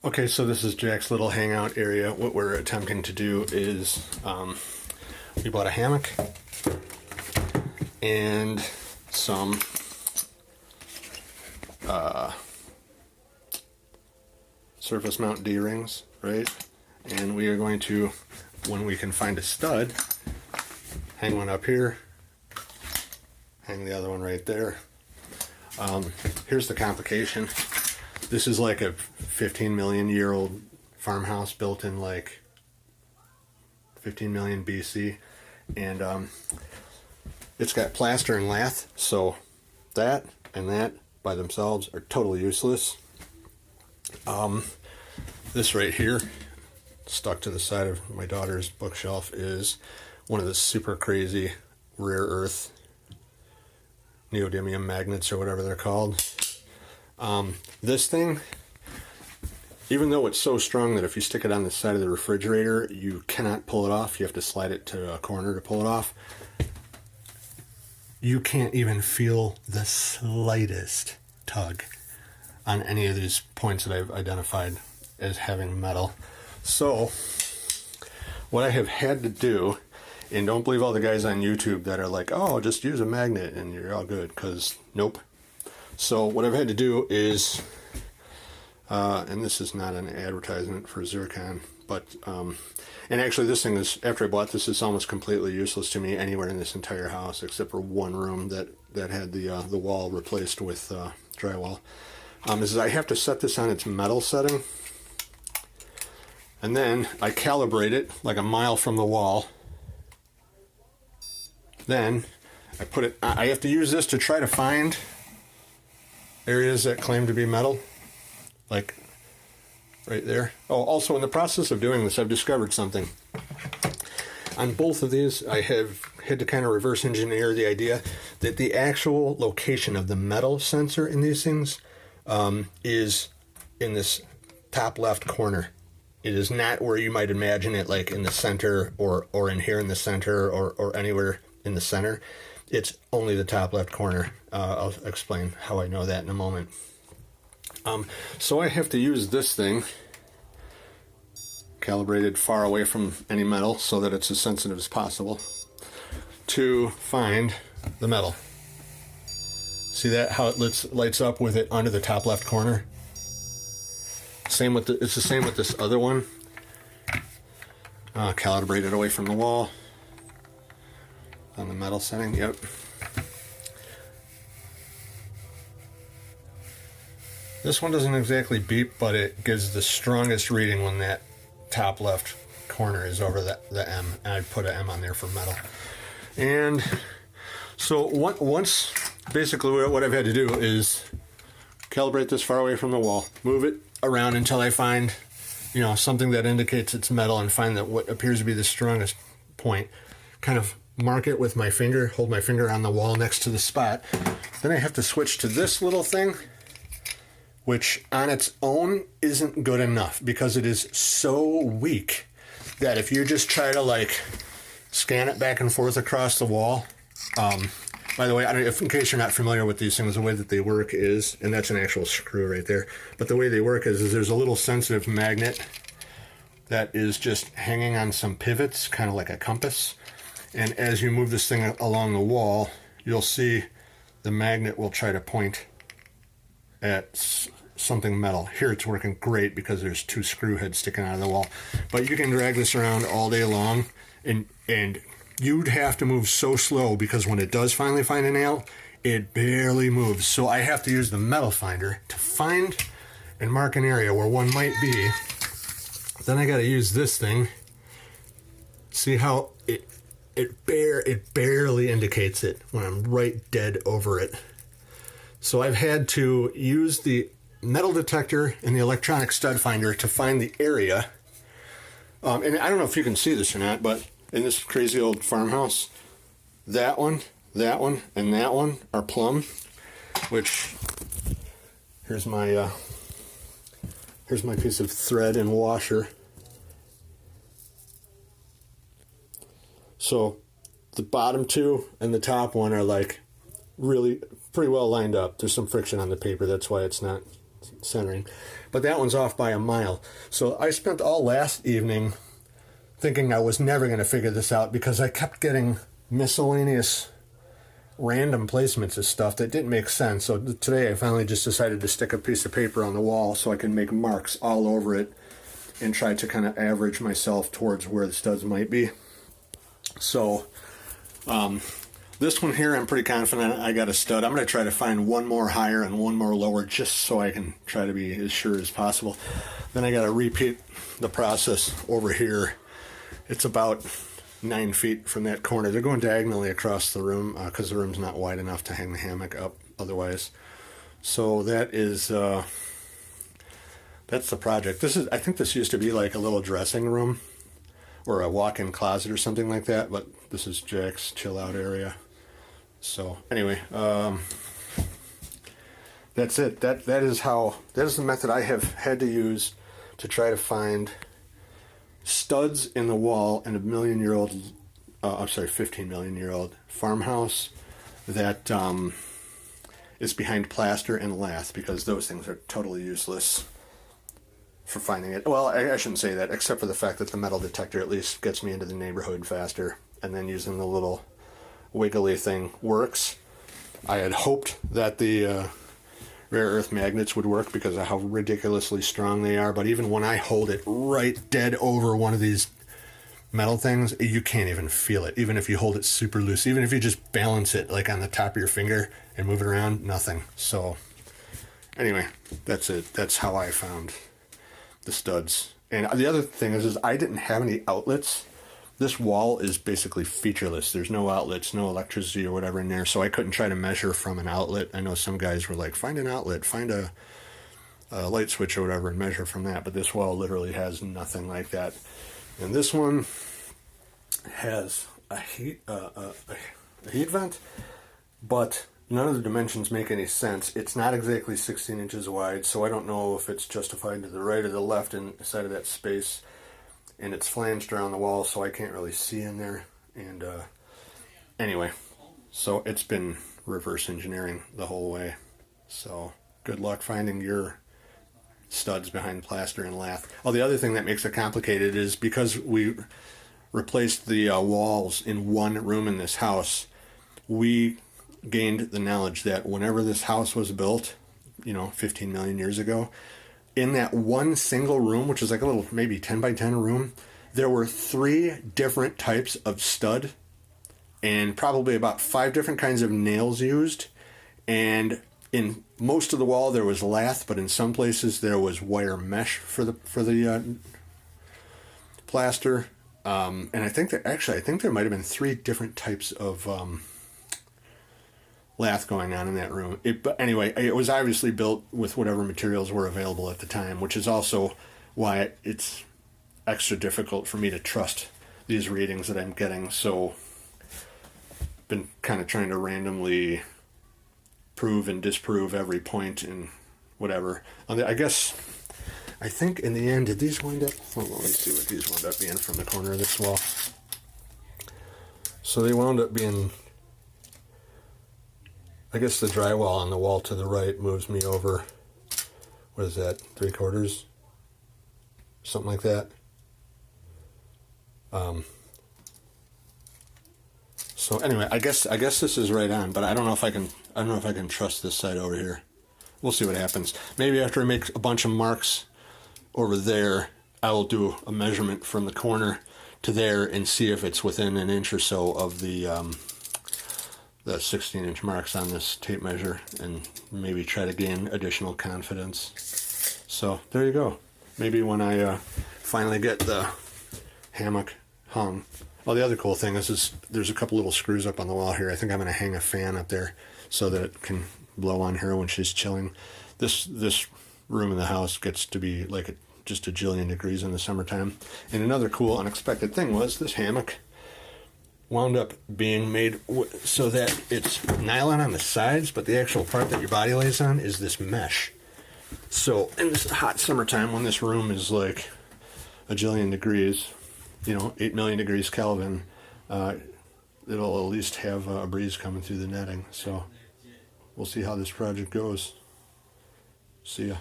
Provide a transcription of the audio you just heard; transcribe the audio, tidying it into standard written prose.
Okay, so this is Jack's little hangout area. What we're attempting to do is we bought a hammock and some surface mount D-rings, right? And we are going to, when we can find a stud, hang one up here, hang the other one right there. Here's the complication. This is like a 15 million year old farmhouse built in like 15 million BC, and it's got plaster and lath, so that and that by themselves are totally useless. This right here, stuck to the side of my daughter's bookshelf, is one of the super crazy rare earth neodymium magnets or whatever they're called. This thing, even though it's so strong that if you stick it on the side of the refrigerator, you cannot pull it off. You have to slide it to a corner to pull it off. You can't even feel the slightest tug on any of these points that I've identified as having metal. So what I have had to do, and don't believe all the guys on YouTube that are like, oh, just use a magnet and you're all good, because nope. So what I've had to do is, and this is not an advertisement for zircon, but, and actually this thing is, after I bought this, it's almost completely useless to me anywhere in this entire house, except for one room that had the wall replaced with drywall, is I have to set this on its metal setting, and then I calibrate it like a mile from the wall. Then I put it, I have to use this to try to find areas that claim to be metal, like right there. Oh, also in the process of doing this, I've discovered something. On both of these, I have had to kind of reverse engineer the idea that the actual location of the metal sensor in these things is in this top left corner. It is not where you might imagine it, like in the center or in here in the center or anywhere in the center. It's only the top left corner. I'll explain how I know that in a moment. So I have to use this thing calibrated far away from any metal so that it's as sensitive as possible to find the metal. See that, how it lights up with it under the top left corner? Same with it's the same with this other one. Calibrated away from the wall on the metal setting. Yep. This one doesn't exactly beep, but it gives the strongest reading when that top left corner is over the M, and I put an M on there for metal. And so once, basically what I've had to do is calibrate this far away from the wall, move it around until I find, something that indicates it's metal, and find that what appears to be the strongest point, kind of mark it with my finger, hold my finger on the wall next to the spot. Then I have to switch to this little thing, which on its own isn't good enough because it is so weak that if you just try to like scan it back and forth across the wall, by the way, in case you're not familiar with these things, the way that they work is, and that's an actual screw right there, but the way they work is there's a little sensitive magnet that is just hanging on some pivots, kind of like a compass. And as you move this thing along the wall, you'll see the magnet will try to point at something metal. Here it's working great because there's two screw heads sticking out of the wall. But you can drag this around all day long, and you'd have to move so slow because when it does finally find a nail, it barely moves. So I have to use the metal finder to find and mark an area where one might be. Then I got to use this thing. See how it barely indicates it when I'm right dead over it. So I've had to use the metal detector and the electronic stud finder to find the area. And I don't know if you can see this or not, but in this crazy old farmhouse, that one, and that one are Plumb, which here's my piece of thread and washer. So the bottom two and the top one are like really pretty well lined up. There's some friction on the paper, that's why it's not centering. But that one's off by a mile. So I spent all last evening thinking I was never going to figure this out because I kept getting miscellaneous random placements of stuff that didn't make sense. So today I finally just decided to stick a piece of paper on the wall so I can make marks all over it and try to kind of average myself towards where the studs might be. So this one here, I'm pretty confident I got a stud. I'm going to try to find one more higher and one more lower just so I can try to be as sure as possible. Then I got to repeat the process over here. It's about 9 feet from that corner. They're going diagonally across the room because the room's not wide enough to hang the hammock up otherwise. So that is that's the project. I think this used to be like a little dressing room or a walk-in closet or something like that, but this is Jack's chill out area. So anyway, that's it. That is the method I have had to use to try to find studs in the wall in a 15 million year old farmhouse that is behind plaster and lath, because those things are totally useless for finding it. Well, I shouldn't say that, except for the fact that the metal detector at least gets me into the neighborhood faster, and then using the little wiggly thing works. I had hoped that the rare earth magnets would work because of how ridiculously strong they are, but even when I hold it right dead over one of these metal things, you can't even feel it, even if you hold it super loose, even if you just balance it like on the top of your finger and move it around, nothing. So anyway, that's it. That's how I found the studs. And the other thing is I didn't have any outlets. This wall is basically featureless. There's no outlets, no electricity or whatever in there, so I couldn't try to measure from an outlet. I know some guys were like, find an outlet, find a light switch or whatever and measure from that, but this wall literally has nothing like that. And this one has a heat vent, but none of the dimensions make any sense. It's not exactly 16 inches wide, so I don't know if it's justified to the right or the left inside of that space. And it's flanged around the wall, so I can't really see in there. And anyway, so it's been reverse engineering the whole way. So good luck finding your studs behind plaster and lath. Oh, the other thing that makes it complicated is because we replaced the walls in one room in this house, we gained the knowledge that whenever this house was built, 15 million years ago, in that one single room, which is like a little maybe 10 by 10 room, there were 3 different types of stud and probably about 5 different kinds of nails used. And in most of the wall there was lath, but in some places there was wire mesh for the plaster. And I think there might have been 3 different types of lath going on in that room. But anyway, it was obviously built with whatever materials were available at the time, which is also why it's extra difficult for me to trust these readings that I'm getting. So been kind of trying to randomly prove and disprove every point and whatever. I think in the end, did these wind up? Well, let me see what these wound up being from the corner of this wall. So they wound up being, I guess the drywall on the wall to the right moves me over, what is that, 3/4? Something like that. So anyway, I guess this is right on, but I don't know if I can trust this side over here. We'll see what happens. Maybe after I make a bunch of marks over there, I will do a measurement from the corner to there and see if it's within an inch or so of the 16-inch marks on this tape measure, and maybe try to gain additional confidence. So there you go. Maybe when I finally get the hammock hung. Oh, the other cool thing is there's a couple little screws up on the wall here. I think I'm going to hang a fan up there so that it can blow on her when she's chilling. This room in the house gets to be like just a jillion degrees in the summertime. And another cool unexpected thing was this hammock wound up being made so that it's nylon on the sides, but the actual part that your body lays on is this mesh. So in this hot summertime, when this room is like a jillion degrees, 8 million degrees Kelvin, it'll at least have a breeze coming through the netting. So we'll see how this project goes. See ya.